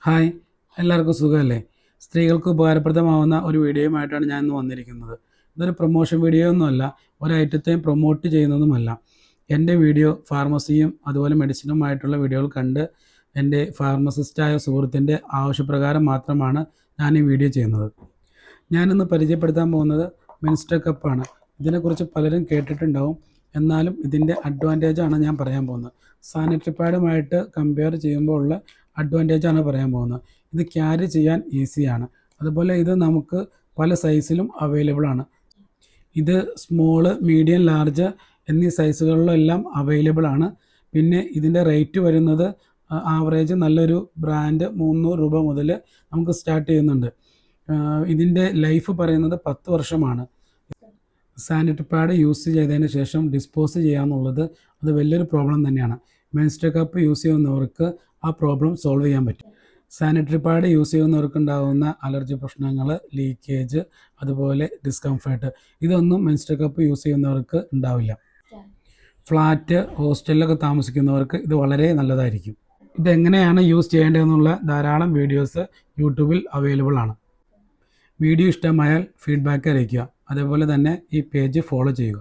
Hi, എല്ലാവർക്കും സുഖമല്ലേ? സ്ത്രീകൾക്ക് ഉപകാരപ്രദമാവുന്ന ഒരു വീഡിയോയുമായിട്ടാണ് ഞാൻ ഇന്ന് വന്നിരിക്കുന്നത്. ഇതൊരു പ്രൊമോഷൻ വീഡിയോ ഒന്നുമല്ല, ഒരു ഐറ്റത്തെയും പ്രൊമോട്ട് ചെയ്യുന്നതുമല്ല. എൻ്റെ വീഡിയോ ഫാർമസിയും അതുപോലെ മെഡിസിനുമായിട്ടുള്ള വീഡിയോകൾ കണ്ട് എൻ്റെ ഫാർമസിസ്റ്റായ സുഹൃത്തിൻ്റെ ആവശ്യപ്രകാരം മാത്രമാണ് ഞാൻ ഈ വീഡിയോ ചെയ്യുന്നത്. ഞാനിന്ന് പരിചയപ്പെടുത്താൻ പോകുന്നത് മെൻസ്ട്രൽ കപ്പാണ്. ഇതിനെക്കുറിച്ച് പലരും കേട്ടിട്ടുണ്ടാവും, എന്നാലും ഇതിൻ്റെ അഡ്വാൻറ്റേജാണ് ഞാൻ പറയാൻ പോകുന്നത്. സാനിറ്ററി പാഡുമായിട്ട് കമ്പയർ ചെയ്യുമ്പോൾ ഉള്ള അഡ്വാൻറ്റേജാണ് പറയാൻ പോകുന്നത്. ഇത് ക്യാരി ചെയ്യാൻ ഈസിയാണ്. അതുപോലെ ഇത് നമുക്ക് പല സൈസിലും അവൈലബിൾ ആണ്. ഇത് സ്മോള്, മീഡിയം, ലാർജ് എന്നീ സൈസുകളിലെല്ലാം അവൈലബിൾ ആണ്. പിന്നെ ഇതിൻ്റെ റേറ്റ് വരുന്നത് ആവറേജ് നല്ലൊരു ബ്രാൻഡ് 300 രൂപ മുതൽ നമുക്ക് സ്റ്റാർട്ട് ചെയ്യുന്നുണ്ട്. ഇതിൻ്റെ ലൈഫ് പറയുന്നത് 10 വർഷമാണ്. സാനിറ്ററി പാഡ് യൂസ് ചെയ്തതിന് ശേഷം ഡിസ്പോസ് ചെയ്യാന്നുള്ളത് അത് വലിയൊരു പ്രോബ്ലം തന്നെയാണ്. മെൻസ്ട്രൽ കപ്പ് യൂസ് ചെയ്യുന്നവർക്ക് ആ പ്രോബ്ലം സോൾവ് ചെയ്യാൻ പറ്റും. സാനിറ്ററി പാഡ് യൂസ് ചെയ്യുന്നവർക്കുണ്ടാകുന്ന അലർജി പ്രശ്നങ്ങൾ, ലീക്കേജ്, അതുപോലെ ഡിസ്കംഫേർട്ട്, ഇതൊന്നും മെൻസ്ട്രൽ കപ്പ് യൂസ് ചെയ്യുന്നവർക്ക് ഉണ്ടാവില്ല. ഫ്ലാറ്റ്, ഹോസ്റ്റലിലൊക്കെ താമസിക്കുന്നവർക്ക് ഇത് വളരെ നല്ലതായിരിക്കും. ഇതെങ്ങനെയാണ് യൂസ് ചെയ്യേണ്ടതെന്നുള്ള ധാരാളം വീഡിയോസ് യൂട്യൂബിൽ അവൈലബിൾ ആണ്. വീഡിയോ ഇഷ്ടമായാൽ ഫീഡ്ബാക്ക് അറിയിക്കുക. അതേപോലെ തന്നെ ഈ പേജ് ഫോളോ ചെയ്യുക.